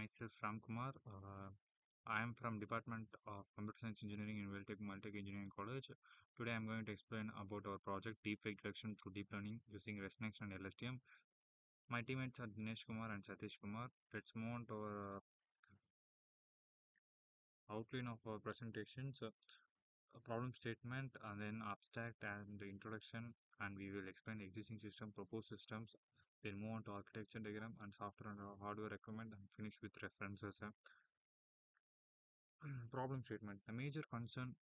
myself Ram Kumar. I am from Department of Computer Science Engineering in Multech Engineering College. Today I am going to explain about our project Deepfake Detection through Deep Learning using Resnext and Lstm. My teammates are Dinesh Kumar and Satish Kumar. Let's move on to our outline of our presentation. So, a problem statement and then abstract and the introduction, and we will explain existing system, proposed systems, then move on to architecture diagram and software and hardware requirement and finish with references. Problem statement. The major concern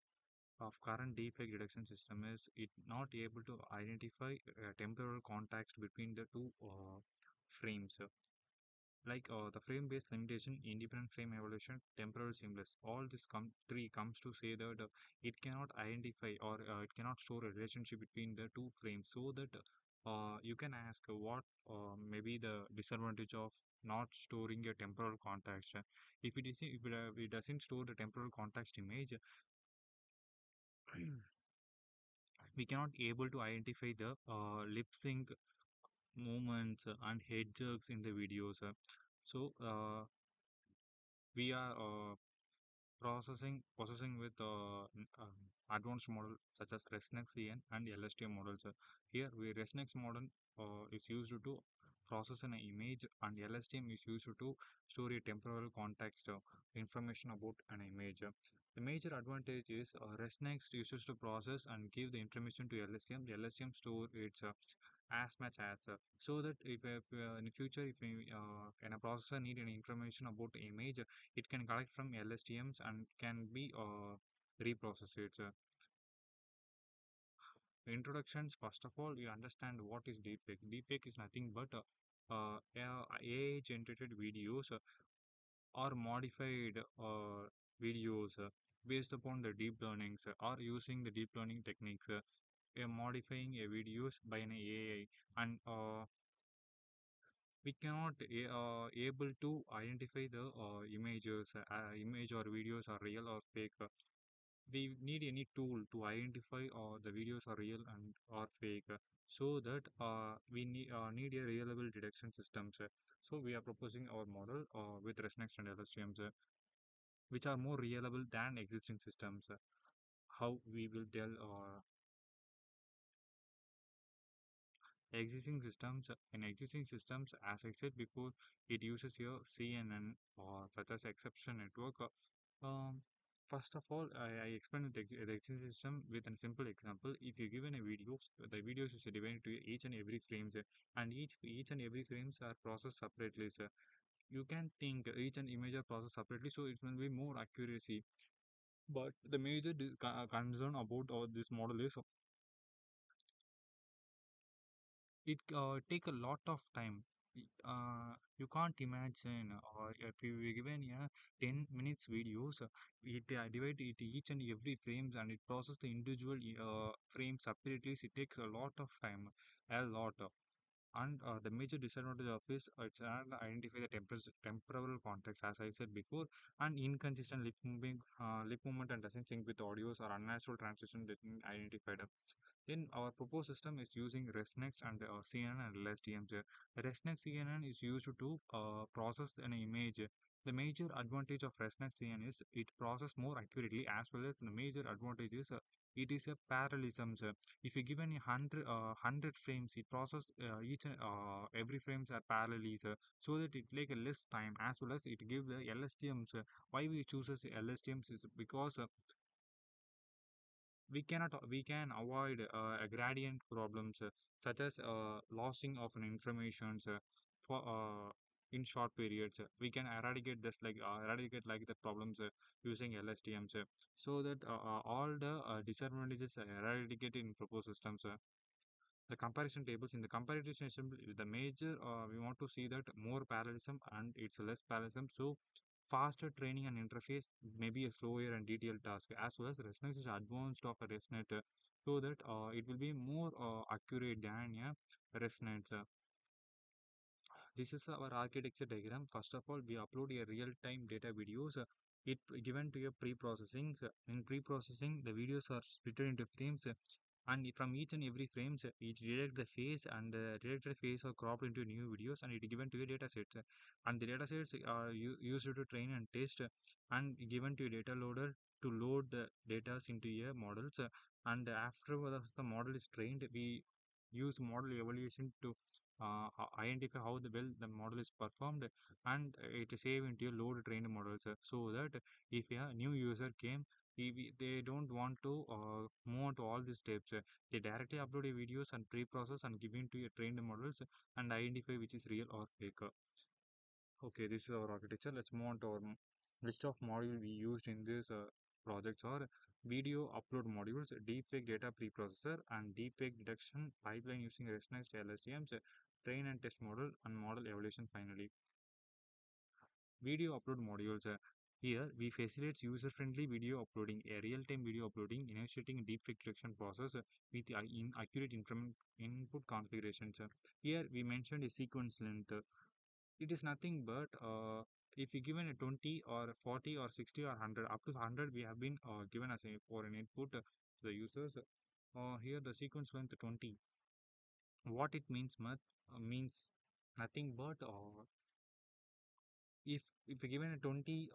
of current deepfake detection system is it not able to identify temporal context between the two frames. The frame-based limitation, independent frame evolution, temporal seamless. All this three comes to say that it cannot identify or it cannot store a relationship between the two frames. So that you can ask what maybe the disadvantage of not storing a temporal context. If it doesn't store the temporal context image, we cannot able to identify the lip sync movements and head jerks in the videos. So we are processing with advanced model such as Resnext CN and Lstm models. Here, Resnext model is used to process an image, and Lstm is used to store a temporal context information about an image. The major advantage is Resnext uses to process and give the information to Lstm. The Lstm store its as much as so that if in the future if we can a processor need any information about the image, it can collect from LSTMs and can be reprocessed. Introductions. First of all, you understand what is deepfake. Deepfake is nothing but AI generated videos or modified videos based upon the deep learnings or using the deep learning techniques. Modifying a videos by an AI, and we cannot able to identify the image or videos are real or fake. We need any tool to identify the videos are real and or fake, so that we need a reliable detection systems. So we are proposing our model with Resnext and LSTMs, which are more reliable than existing systems. How we will tell existing systems, as I said before, it uses your CNN or such as exception network. Um, First of all, I explained the existing system with a simple example. If you given a video, the videos is divided to each and every frames, and each and every frames are processed separately. So you can think each and image are processed separately, so it will be more accuracy. But the major concern about this model is it take a lot of time. You can't imagine, or if you were given a 10 minutes videos, it divide it each and every frames and it process the individual frames separately. It takes a lot of time, a lot. And the major disadvantage of is it's not identify the temporal context, as I said before, and inconsistent lip movement and doesn't sync with audios or unnatural transition didn't identified. Then our proposed system is using Resnext and CNN and LSTMs. Resnext CNN is used to process an image. The major advantage of Resnext CNN is it processes more accurately, as well as the major advantage is it is a parallelism. If you given a hundred frames, it process each and every frames are parallels, so that it take a less time, as well as it give the LSTMs. Why we chooses LSTMs is because we can avoid a gradient problems, such as losing of an information for in short periods. We can eradicate like the problems using LSTMs, so that all the disadvantages are eradicated in proposed systems. The comparison tables in the comparison system, the major we want to see that more parallelism and it's less parallelism. So faster training and interface may be a slower and detailed task, as well as Resnext is advanced of a ResNet, so that it will be more accurate than a ResNet. This is our architecture diagram. First of all, we upload a real-time data videos. It given to a pre-processing. In pre-processing, the videos are split into frames, and from each and every frames it detect the face, and the detected face are cropped into new videos, and it given to a data sets, and the data sets are used to train and test, and given to a data loader to load the data into a models, and after the model is trained, we use model evaluation to identify how the model is performed, and it is saved into a load trained models, so that if a new user came, they don't want to move on to all these steps. They directly upload a videos and pre-process and give into a trained models and identify which is real or fake. Okay, this is our architecture. Let's move on to our list of modules we used in this projects are video upload modules, deepfake data preprocessor, and deepfake detection pipeline using Resnext LSTMs, train and test model, and model evaluation finally. Video upload modules. Here, we facilitate user-friendly video uploading, a real-time video uploading, initiating deepfake detection process with accurate input configurations. Here, we mentioned a sequence length. It is nothing but if you given a 20 or 40 or 60 or 100, up to 100, we have been given as a for an input to the users. Here, the sequence length 20. What it means nothing but if you given a 20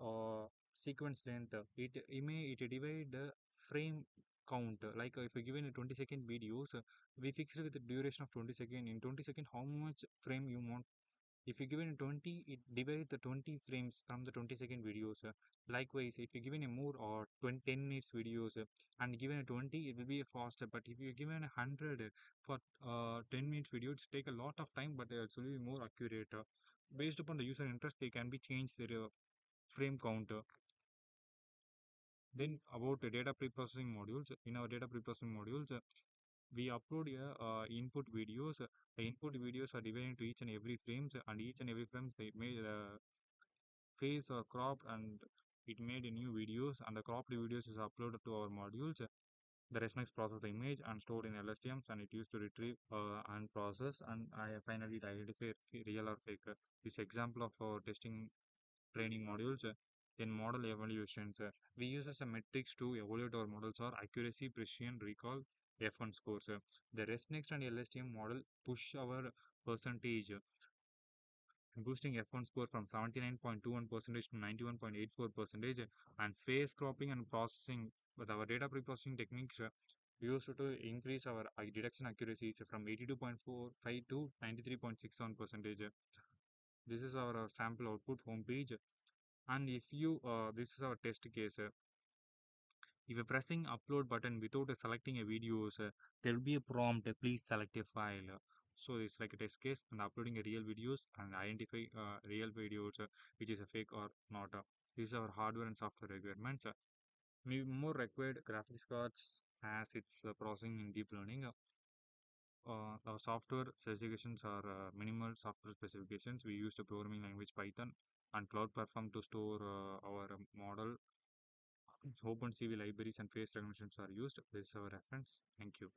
sequence length, it divide the frame count, like if you given a 20-second videos, we fixed with the duration of 20 second. In 20 second, how much frame you want. If you given a 20, it divide the 20 frames from the 20-second videos. Likewise, if you given a more or 20, 10 minutes videos, and given a 20, it will be faster. But if you given a 100 for 10 minutes video, it take a lot of time, but it will be more accurate. Based upon the user interest, they can be changed their frame counter. Then about the data preprocessing modules, in our data preprocessing modules, we upload input videos. The input videos are divided into each and every frames, and each and every frame they made face or cropped, and it made a new videos, and the cropped videos is uploaded to our modules. The Resnext process the image and stored in LSTMs, and it used to retrieve and process, and I finally identify real or fake. This example of testing training modules. In model evaluations, we use as a metrics to evaluate our models are accuracy, precision, recall, F1 scores. The ResNext and LSTM model push our percentage, boosting F1 score from 79.21% to 91.84%, and face cropping and processing with our data preprocessing techniques used to increase our detection accuracies from 82.45 to 93.67%. This is our sample output homepage, and if you this is our test case. If you're pressing upload button without selecting a videos, there will be a prompt, please select a file. So it's like a test case and uploading a real videos and identify real videos which is a fake or not. This is our hardware and software requirements. Maybe more required graphics cards as it's processing in deep learning. Our software specifications are minimal software specifications. We use the programming language Python and Cloud Platform to store our model. OpenCV libraries and face recognitions are used. This is our reference. Thank you.